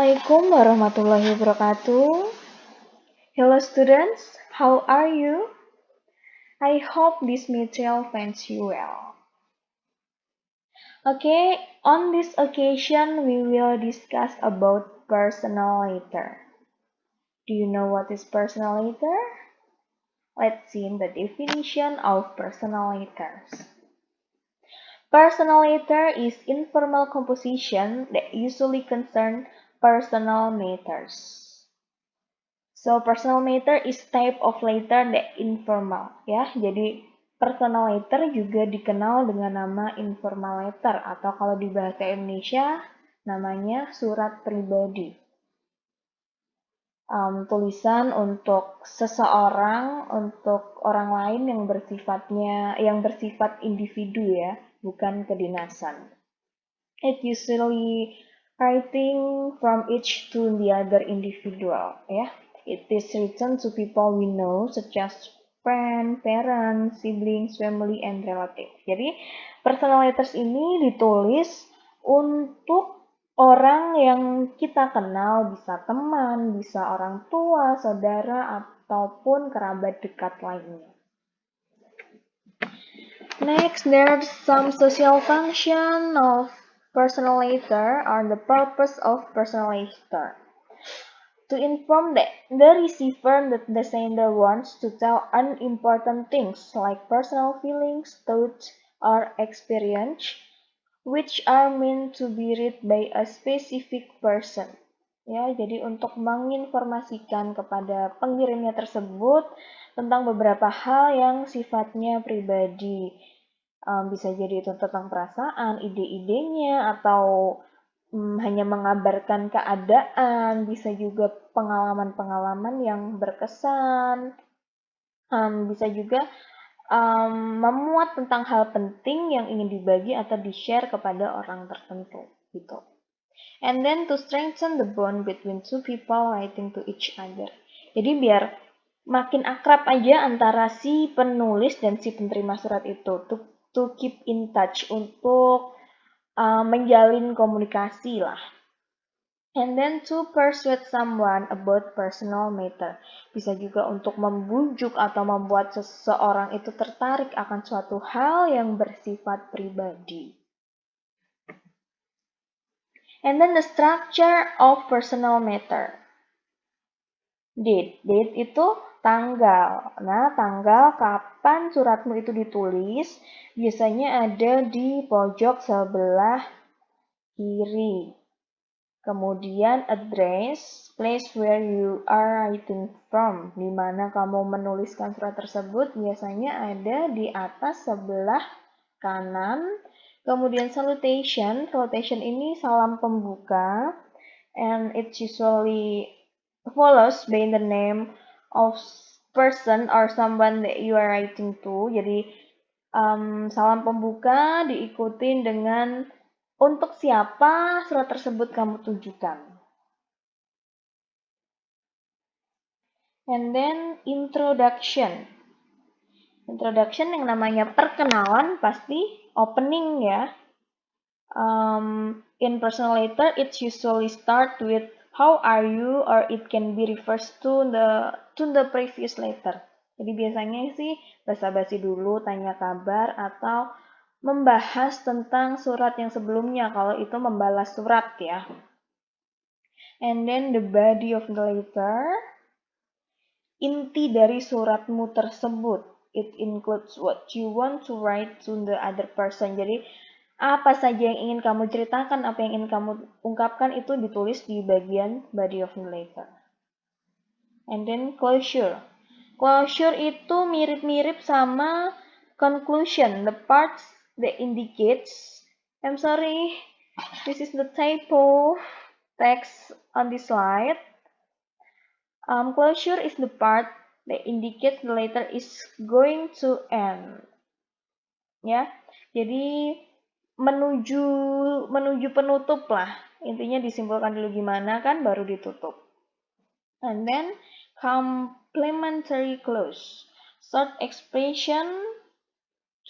Assalamualaikum warahmatullahi wabarakatuh. Hello students, how are you? I hope this material finds you well. Okay, on this occasion we will discuss about personal letter. Do you know what is personal letter? Let's see the definition of personal letters. Personal letter is informal composition that usually concern personal matters. So personal matter is type of letter that informal ya. Jadi personal letter juga dikenal dengan nama informal letter atau kalau di bahasa Indonesia namanya surat pribadi. Tulisan untuk seseorang, untuk orang lain yang bersifat individu ya, bukan kedinasan. It usually writing from each to the other individual ya. It is written to people we know such as friend, parents, siblings, family, and relatives. Jadi personal letters ini ditulis untuk orang yang kita kenal, bisa teman, bisa orang tua, saudara, ataupun kerabat dekat lainnya. Next, there's some social function of personal letter or the purpose of personal letter. To inform the receiver that the sender wants to tell unimportant things like personal feelings, thoughts, or experience, which are meant to be read by a specific person. Ya, jadi untuk menginformasikan kepada pengirimnya tersebut tentang beberapa hal yang sifatnya pribadi. Bisa jadi itu tentang perasaan, ide-idenya, atau hanya mengabarkan keadaan, bisa juga pengalaman-pengalaman yang berkesan, bisa juga memuat tentang hal penting yang ingin dibagi atau di-share kepada orang tertentu gitu. And then to strengthen the bond between two people writing to each other. Jadi biar makin akrab aja antara si penulis dan si penerima surat itu, to keep in touch, untuk menjalin komunikasi lah. And then to persuade someone about personal matter. Bisa juga untuk membujuk atau membuat seseorang itu tertarik akan suatu hal yang bersifat pribadi. And then the structure of personal matter. Date itu tanggal. Nah, tanggal kapan suratmu itu ditulis biasanya ada di pojok sebelah kiri. Kemudian address, place where you are writing from, di mana kamu menuliskan surat tersebut biasanya ada di atas sebelah kanan. Kemudian salutation ini salam pembuka, and it usually follows by the name of person or someone that you are writing to. Jadi salam pembuka diikutin dengan untuk siapa surat tersebut kamu tujukan. And then introduction. Introduction yang namanya perkenalan pasti opening ya. In personal letter, it usually start with how are you, or it can be refers to the previous letter. Jadi biasanya sih basa-basi dulu, tanya kabar, atau membahas tentang surat yang sebelumnya, kalau itu membalas surat ya. And then the body of the letter, inti dari suratmu tersebut. It includes what you want to write to the other person. Jadi apa saja yang ingin kamu ceritakan, apa yang ingin kamu ungkapkan itu ditulis di bagian body of the letter. And then closure. Closure itu mirip-mirip sama conclusion, the parts that indicates, I'm sorry, this is the typo text on this slide. Closure is the part that indicates the letter is going to end. Ya, jadi menuju penutup lah. Intinya disimpulkan dulu gimana kan baru ditutup. And then complementary clause. Short expression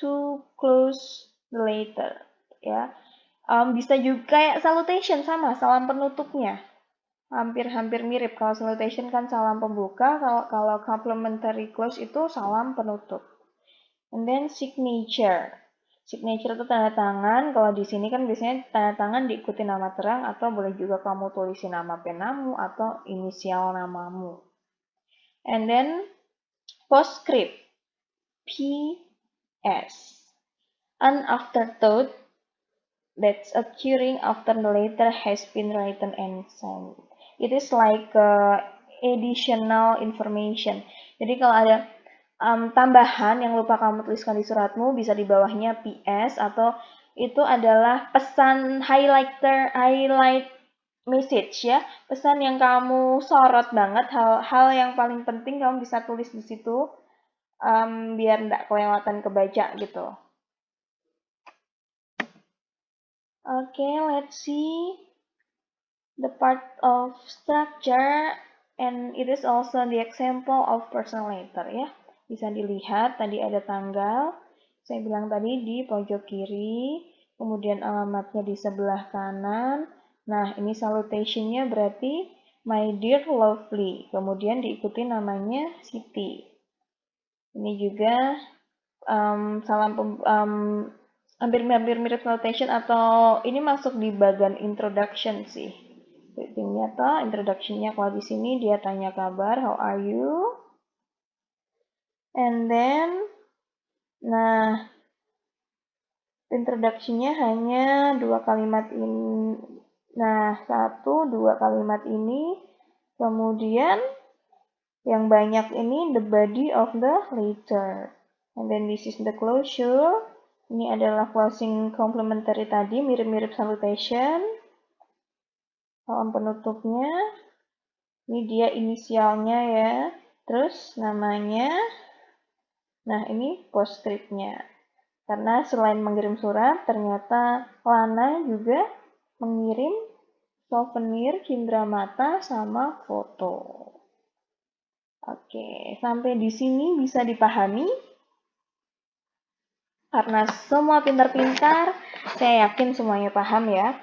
to close the letter. Ya. Bisa juga kayak salutation sama salam penutupnya. hampir mirip. Kalau salutation kan salam pembuka, kalau complimentary close itu salam penutup. And then signature. Signature itu tanda tangan. Kalau di sini kan biasanya tanda tangan diikuti nama terang atau boleh juga kamu tulisin nama penamu atau inisial namamu. And then postscript. PS. An afterthought that's occurring after the letter has been written and signed. It is like additional information. Jadi kalau ada tambahan yang lupa kamu tuliskan di suratmu, bisa di bawahnya PS atau itu adalah pesan highlight message ya, pesan yang kamu sorot banget, hal yang paling penting kamu bisa tulis di situ biar nggak kelewatan kebaca gitu. Okay, let's see the part of structure and it is also the example of personal letter ya. Bisa dilihat tadi ada tanggal, saya bilang tadi di pojok kiri, kemudian alamatnya di sebelah kanan. Nah, ini salutationnya berarti my dear lovely, kemudian diikuti namanya Siti. Ini juga hampir mirip salutation atau ini masuk di bagian introduction sih. Greetingnya atau introductionnya kalau di sini dia tanya kabar, how are you? And then, nah, introductionnya hanya 2 kalimat ini. Nah, 1-2 kalimat ini. Kemudian yang banyak ini the body of the letter. And then this is the closure. Ini adalah closing complementary tadi, mirip-mirip salutation. Salam penutupnya. Ini dia inisialnya ya. Terus namanya. Nah, ini postscriptnya. Karena selain mengirim surat, ternyata Lana juga mengirim souvenir cindera mata sama foto. Oke, sampai di sini bisa dipahami? Karena semua pintar-pintar, saya yakin semuanya paham ya.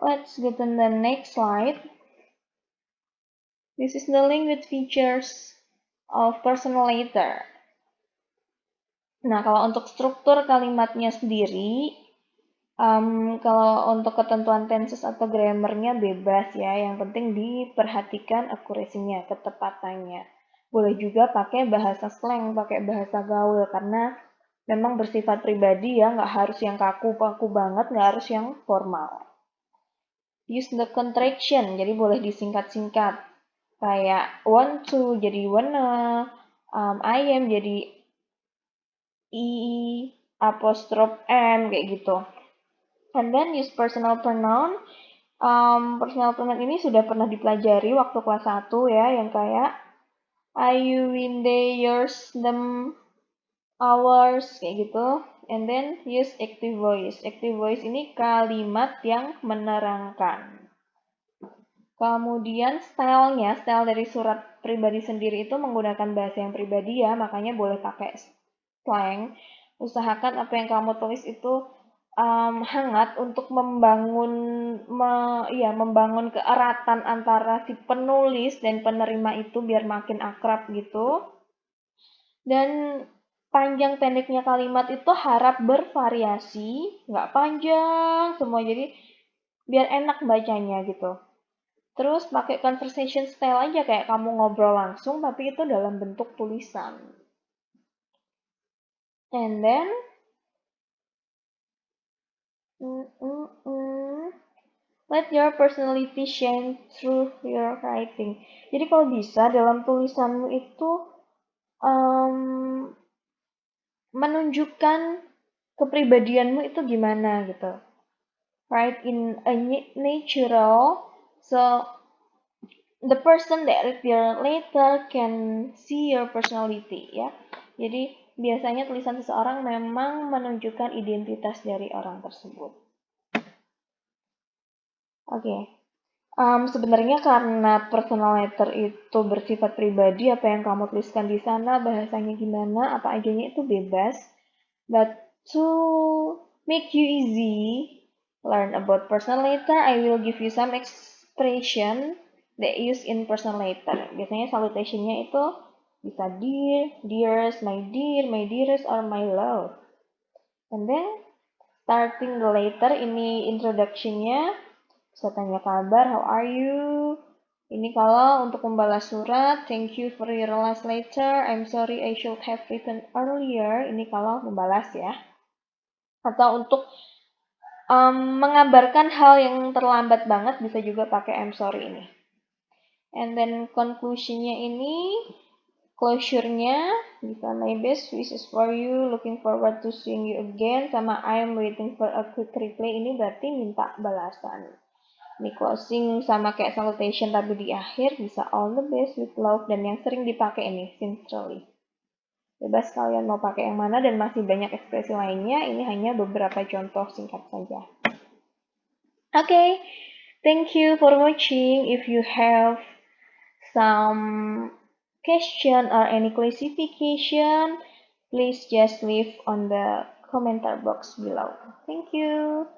Let's go to the next slide. This is the language features of personal letter. Nah, kalau untuk struktur kalimatnya sendiri, kalau untuk ketentuan tenses atau grammarnya bebas ya, yang penting diperhatikan akurasinya, ketepatannya. Boleh juga pakai bahasa slang, pakai bahasa gaul, karena memang bersifat pribadi ya, nggak harus yang kaku-kaku banget, nggak harus yang formal. Use the contraction, jadi boleh disingkat-singkat. Kayak want to jadi wanna, I am jadi I apostrophe M kayak gitu. And then use personal pronoun. Personal pronoun ini sudah pernah dipelajari waktu kelas 1 ya, yang kayak I, you, we, they, yours, them, ours kayak gitu. And then use active voice. Active voice ini kalimat yang menerangkan. Kemudian style dari surat pribadi sendiri itu menggunakan bahasa yang pribadi ya, makanya boleh pakai slang. Usahakan apa yang kamu tulis itu hangat untuk membangun keeratan antara si penulis dan penerima itu biar makin akrab gitu. Dan panjang pendeknya kalimat itu harap bervariasi, nggak panjang semua, jadi biar enak bacanya gitu. Terus pakai conversation style aja, kayak kamu ngobrol langsung tapi itu dalam bentuk tulisan. And then let your personality shine through your writing. Jadi kalau bisa dalam tulisanmu itu menunjukkan kepribadianmu itu gimana gitu. Write in a natural, so the person that read your letter can see your personality ya. Jadi biasanya tulisan seseorang memang menunjukkan identitas dari orang tersebut. Oke. Sebenarnya karena personal letter itu bersifat pribadi, apa yang kamu tuliskan di sana, bahasanya gimana, apa ajanya itu bebas. But to make you easy learn about personal letter, I will give you some expression that use in personal letter. Biasanya salutation-nya itu bisa dear, dearest, my dearest, or my love. And then starting the letter, ini introduction-nya, bisa tanya kabar, how are you? Ini kalau untuk membalas surat, thank you for your last letter, I'm sorry I should have written earlier. Ini kalau membalas ya. Atau untuk mengabarkan hal yang terlambat banget, bisa juga pakai I'm sorry ini. And then conclusion-nya ini, closure-nya bisa my best wishes for you, looking forward to seeing you again, sama I'm waiting for a quick reply. Ini berarti minta balasan. Ini closing sama kayak salutation tapi di akhir bisa all the best with love, dan yang sering dipakai ini sincerely. Bebas kalian mau pakai yang mana dan masih banyak ekspresi lainnya, ini hanya beberapa contoh singkat saja. Okay, thank you for watching. If you have some question or any classification, please just leave on the comment box below. Thank you.